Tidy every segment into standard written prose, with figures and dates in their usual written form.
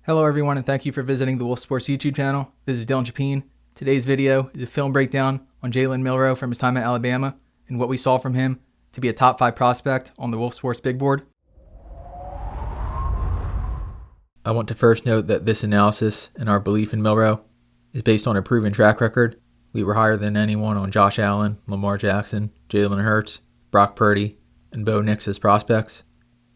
Hello everyone, and thank you for visiting the Wolf Sports YouTube channel. This is Dylan Chapin. Today's video is a film breakdown on Jalen Milroe from his time at Alabama and what we saw from him to be a top 5 prospect on the Wolf Sports big board. I want to first note that this analysis and our belief in Milroe is based on a proven track record. We were higher than anyone on Josh Allen, Lamar Jackson, Jalen Hurts, Brock Purdy, and Bo Nix as prospects.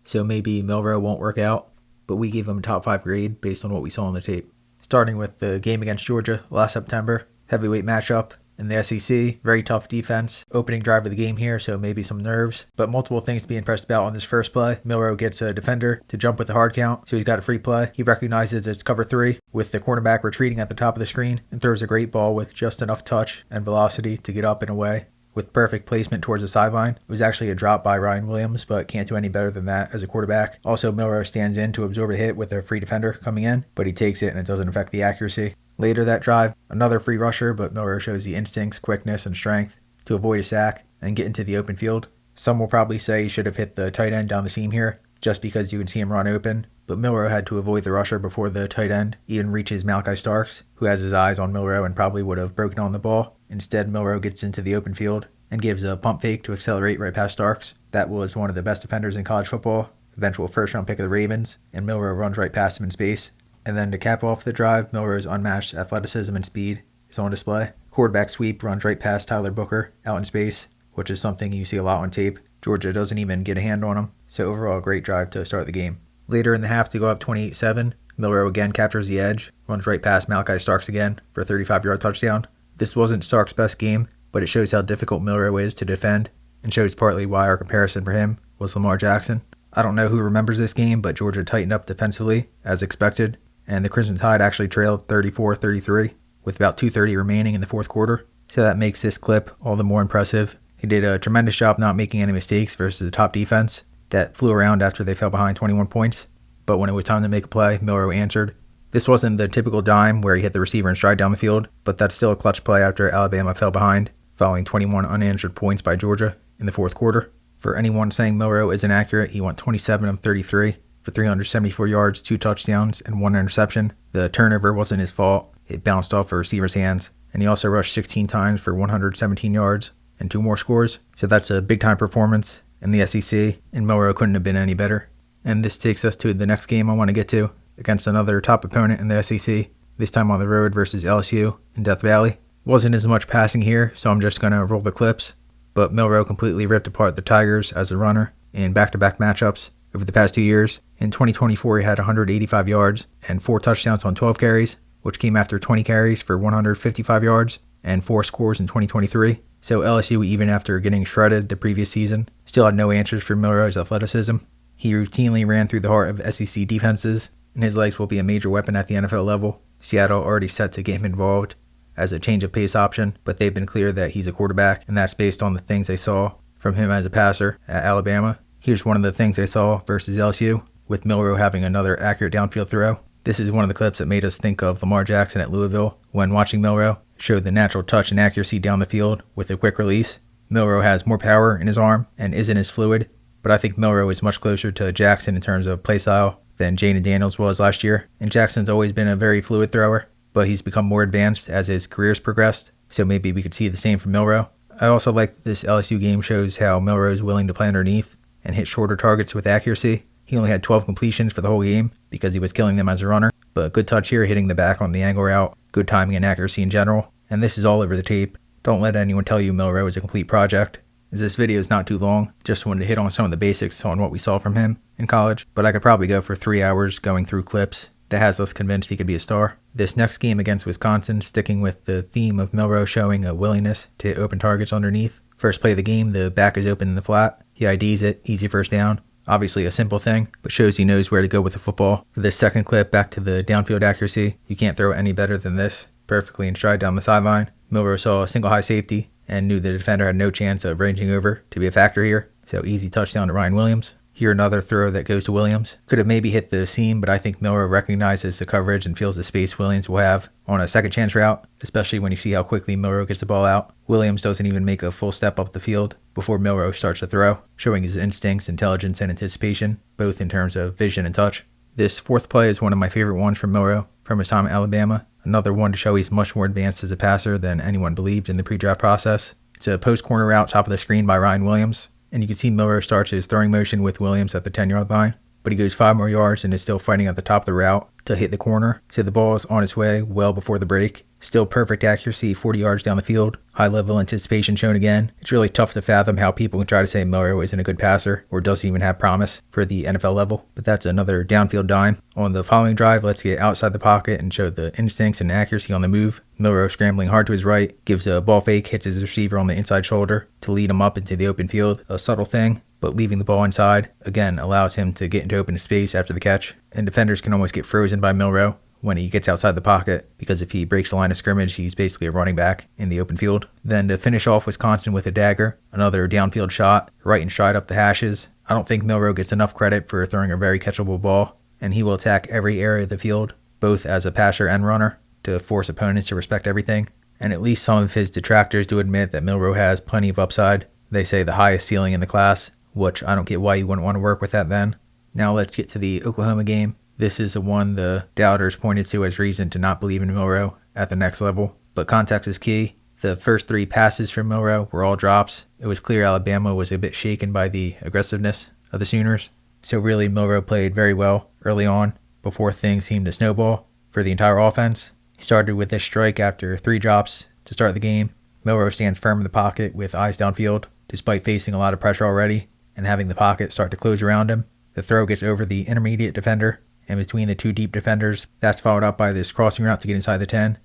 So maybe Milroe won't work out, but we gave him a top 5 grade based on what we saw on the tape. Starting with the game against Georgia last September, heavyweight matchup in the SEC, very tough defense, opening drive of the game here, so maybe some nerves, but multiple things to be impressed about on this first play. Milroe gets a defender to jump with the hard count, so he's got a free play. He recognizes it's cover 3 with the cornerback retreating at the top of the screen and throws a great ball with just enough touch and velocity to get up and away. With perfect placement towards the sideline. It was actually a drop by Ryan Williams, but can't do any better than that as a quarterback. Also, Milroe stands in to absorb a hit with a free defender coming in, but he takes it and it doesn't affect the accuracy. Later that drive, another free rusher, but Milroe shows the instincts, quickness, and strength to avoid a sack and get into the open field. Some will probably say he should have hit the tight end down the seam here, just because you can see him run open, but Milroe had to avoid the rusher before the tight end even reaches Malachi Starks, who has his eyes on Milroe and probably would have broken on the ball. Instead, Milroe gets into the open field and gives a pump fake to accelerate right past Starks. That was one of the best defenders in college football, eventual first-round pick of the Ravens, and Milroe runs right past him in space. And then to cap off the drive, Milroe's unmatched athleticism and speed is on display. Quarterback sweep runs right past Tyler Booker out in space, which is something you see a lot on tape. Georgia doesn't even get a hand on him, so overall a great drive to start the game. Later in the half to go up 28-7, Milroe again captures the edge, runs right past Malachi Starks again for a 35-yard touchdown. This wasn't Starks' best game, but it shows how difficult Milroe is to defend and shows partly why our comparison for him was Lamar Jackson. I don't know who remembers this game, but Georgia tightened up defensively as expected, and the Crimson Tide actually trailed 34-33 with about 2:30 remaining in the fourth quarter. So that makes this clip all the more impressive. He did a tremendous job not making any mistakes versus the top defense that flew around after they fell behind 21 points. But when it was time to make a play, Milroe answered. This wasn't the typical dime where he hit the receiver and stride down the field, but that's still a clutch play after Alabama fell behind, following 21 unanswered points by Georgia in the fourth quarter. For anyone saying Milroe isn't accurate, he went 27 of 33 for 374 yards, 2 touchdowns, and 1 interception. The turnover wasn't his fault. It bounced off a receiver's hands, and he also rushed 16 times for 117 yards and 2 more scores. So that's a big-time performance in the SEC, and Milroe couldn't have been any better. And this takes us to the next game I want to get to, against another top opponent in the SEC, this time on the road versus LSU in Death Valley. Wasn't as much passing here, so I'm just going to roll the clips, but Milroe completely ripped apart the Tigers as a runner in back-to-back matchups over the past 2 years. In 2024, he had 185 yards and 4 touchdowns on 12 carries, which came after 20 carries for 155 yards and 4 scores in 2023. So LSU, even after getting shredded the previous season, still had no answers for Milroe's athleticism. He routinely ran through the heart of SEC defenses, and his legs will be a major weapon at the NFL level. Seattle already set to get him involved as a change of pace option, but they've been clear that he's a quarterback, and that's based on the things they saw from him as a passer at Alabama. Here's one of the things they saw versus LSU, with Milroe having another accurate downfield throw. This is one of the clips that made us think of Lamar Jackson at Louisville when watching Milroe. It showed the natural touch and accuracy down the field with a quick release. Milroe has more power in his arm and isn't as fluid, but I think Milroe is much closer to Jackson in terms of play style than Jaden Daniels was last year. And Jackson's always been a very fluid thrower, but he's become more advanced as his career's progressed, so maybe we could see the same from Milroe. I also like that this LSU game shows how Milroe is willing to play underneath and hit shorter targets with accuracy. He only had 12 completions for the whole game because he was killing them as a runner, but good touch here, hitting the back on the angle route, good timing and accuracy in general, and this is all over the tape. Don't let anyone tell you Milroe is a complete project, as this video is not too long. Just wanted to hit on some of the basics on what we saw from him in college, but I could probably go for 3 hours going through clips that has us convinced he could be a star. This next game against Wisconsin, sticking with the theme of Milroe showing a willingness to hit open targets underneath. First play of the game, the back is open in the flat. He IDs it, easy first down. Obviously a simple thing, but shows he knows where to go with the football. For this second clip, back to the downfield accuracy. You can't throw it any better than this. Perfectly in stride down the sideline. Milroe saw a single high safety and knew the defender had no chance of ranging over to be a factor here. So easy touchdown to Ryan Williams. Here another throw that goes to Williams. Could have maybe hit the seam, but I think Milroe recognizes the coverage and feels the space Williams will have on a second chance route, especially when you see how quickly Milroe gets the ball out. Williams doesn't even make a full step up the field before Milroe starts to throw, showing his instincts, intelligence, and anticipation, both in terms of vision and touch. This fourth play is one of my favorite ones from Milroe from his time at Alabama. Another one to show he's much more advanced as a passer than anyone believed in the pre-draft process. It's a post corner route top of the screen by Ryan Williams, and you can see Milroe starts his throwing motion with Williams at the 10-yard line, but he goes 5 more yards and is still fighting at the top of the route to hit the corner. So the ball is on its way well before the break. Still perfect accuracy 40 yards down the field. High level anticipation shown again. It's really tough to fathom how people can try to say Milroe isn't a good passer or doesn't even have promise for the NFL level. But that's another downfield dime. On the following drive, let's get outside the pocket and show the instincts and accuracy on the move. Milroe scrambling hard to his right, gives a ball fake, hits his receiver on the inside shoulder to lead him up into the open field. A subtle thing, but leaving the ball inside, again, allows him to get into open space after the catch. And defenders can almost get frozen by Milroe when he gets outside the pocket, because if he breaks the line of scrimmage, he's basically a running back in the open field. Then to finish off Wisconsin with a dagger, another downfield shot, right in stride up the hashes. I don't think Milroe gets enough credit for throwing a very catchable ball, and he will attack every area of the field, both as a passer and runner, to force opponents to respect everything. And at least some of his detractors do admit that Milroe has plenty of upside. They say the highest ceiling in the class, which I don't get why you wouldn't want to work with that then. Now let's get to the Oklahoma game. This is the one the doubters pointed to as reason to not believe in Milroe at the next level. But context is key. The first 3 passes from Milroe were all drops. It was clear Alabama was a bit shaken by the aggressiveness of the Sooners. So really, Milroe played very well early on before things seemed to snowball for the entire offense. He started with this strike after 3 drops to start the game. Milroe stands firm in the pocket with eyes downfield, despite facing a lot of pressure already and having the pocket start to close around him. The throw gets over the intermediate defender and between the 2 deep defenders. That's followed up by this crossing route to get inside the 10.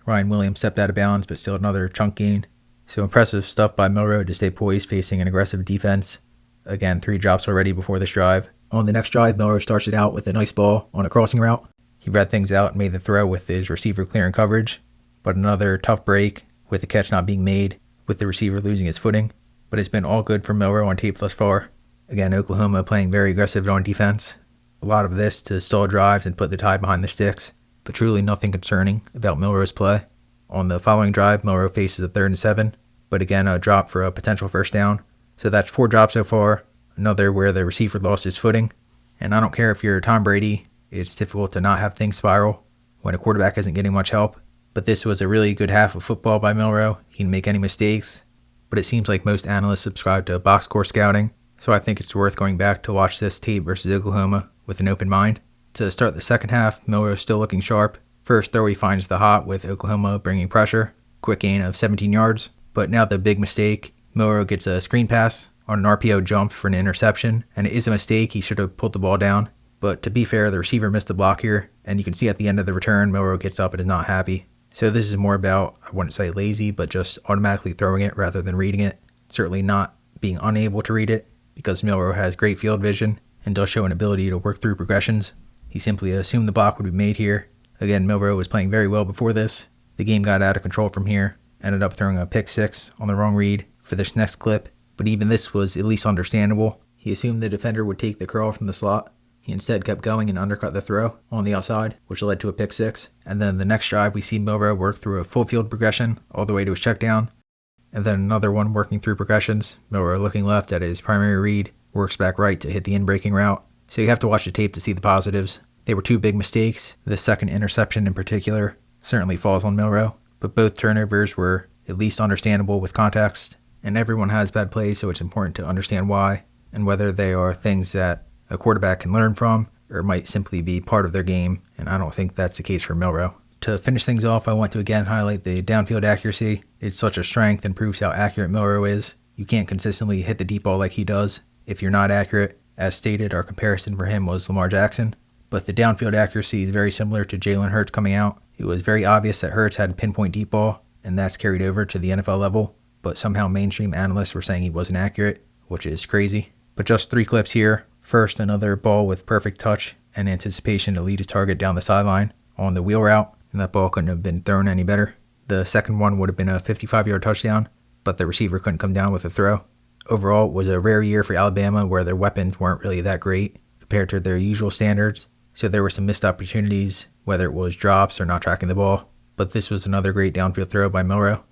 Ryan Williams stepped out of bounds, but still another chunk gain. So impressive stuff by Milroe to stay poised facing an aggressive defense. Again, 3 drops already before this drive. On the next drive, Milroe starts it out with a nice ball on a crossing route. He read things out and made the throw with his receiver clearing coverage, but another tough break with the catch not being made, with the receiver losing his footing. But it's been all good for Milroe on tape thus far. Again, Oklahoma playing very aggressive on defense. A lot of this to stall drives and put the Tide behind the sticks, but truly nothing concerning about Milroe's play. On the following drive, Milroe faces a 3rd and 7, but again a drop for a potential first down. So that's 4 drops so far, another where the receiver lost his footing. And I don't care if you're Tom Brady, it's difficult to not have things spiral when a quarterback isn't getting much help. But this was a really good half of football by Milroe. He didn't make any mistakes, but it seems like most analysts subscribe to box score scouting, so I think it's worth going back to watch this tape versus Oklahoma with an open mind. To start the second half, Milroe is still looking sharp. First throw he finds the hot with Oklahoma bringing pressure. Quick gain of 17 yards. But now the big mistake. Milroe gets a screen pass on an RPO jump for an interception, and it is a mistake. He should have pulled the ball down. But to be fair, the receiver missed the block here, and you can see at the end of the return, Milroe gets up and is not happy. So this is more about, I wouldn't say lazy, but just automatically throwing it rather than reading it. Certainly not being unable to read it, because Milroe has great field vision and does show an ability to work through progressions. He simply assumed the block would be made here. Again, Milroe was playing very well before this. The game got out of control from here. Ended up throwing a pick 6 on the wrong read for this next clip. But even this was at least understandable. He assumed the defender would take the curl from the slot. He instead kept going and undercut the throw on the outside, which led to a pick 6. And then the next drive, we see Milroe work through a full field progression all the way to his check down. And then another one working through progressions. Milroe looking left at his primary read, works back right to hit the in-breaking route. So you have to watch the tape to see the positives. They were 2 big mistakes. The second interception in particular certainly falls on Milroe, but both turnovers were at least understandable with context. And everyone has bad plays, so it's important to understand why and whether they are things that a quarterback can learn from or might simply be part of their game, and I don't think that's the case for Milroe. To finish things off, I want to again highlight the downfield accuracy. It's such a strength and proves how accurate Milroe is. You can't consistently hit the deep ball like he does if you're not accurate. As stated, our comparison for him was Lamar Jackson. But the downfield accuracy is very similar to Jalen Hurts coming out. It was very obvious that Hurts had pinpoint deep ball, and that's carried over to the NFL level. But somehow mainstream analysts were saying he wasn't accurate, which is crazy. But just 3 clips here. First, another ball with perfect touch and anticipation to lead his target down the sideline on the wheel route, and that ball couldn't have been thrown any better. The second one would have been a 55-yard touchdown, but the receiver couldn't come down with a throw. Overall, it was a rare year for Alabama where their weapons weren't really that great compared to their usual standards, so there were some missed opportunities, whether it was drops or not tracking the ball, but this was another great downfield throw by Milroe.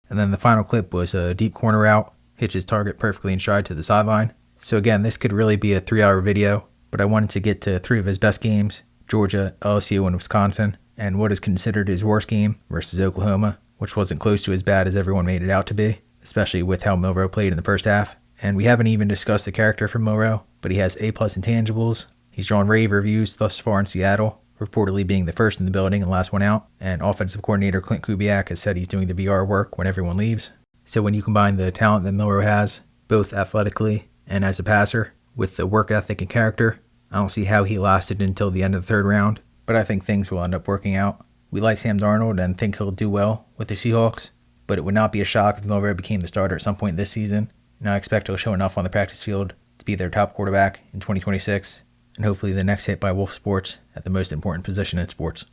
And then the final clip was a deep corner route, hits his target perfectly in stride to the sideline. So again, this could really be a 3-hour video, but I wanted to get to 3 of his best games: Georgia, LSU, and Wisconsin, and what is considered his worst game versus Oklahoma, which wasn't close to as bad as everyone made it out to be, especially with how Milroe played in the first half. And we haven't even discussed the character for Milroe, but he has A+ intangibles. He's drawn rave reviews thus far in Seattle, reportedly being the first in the building and last one out, and offensive coordinator Clint Kubiak has said he's doing the VR work when everyone leaves. So when you combine the talent that Milroe has, both athletically and as a passer, with the work ethic and character, I don't see how he lasted until the end of the 3rd round, but I think things will end up working out. We like Sam Darnold and think he'll do well with the Seahawks, but it would not be a shock if Milroe became the starter at some point this season, and I expect he'll show enough on the practice field to be their top quarterback in 2026, and hopefully the next hit by Wolf Sports at the most important position in sports.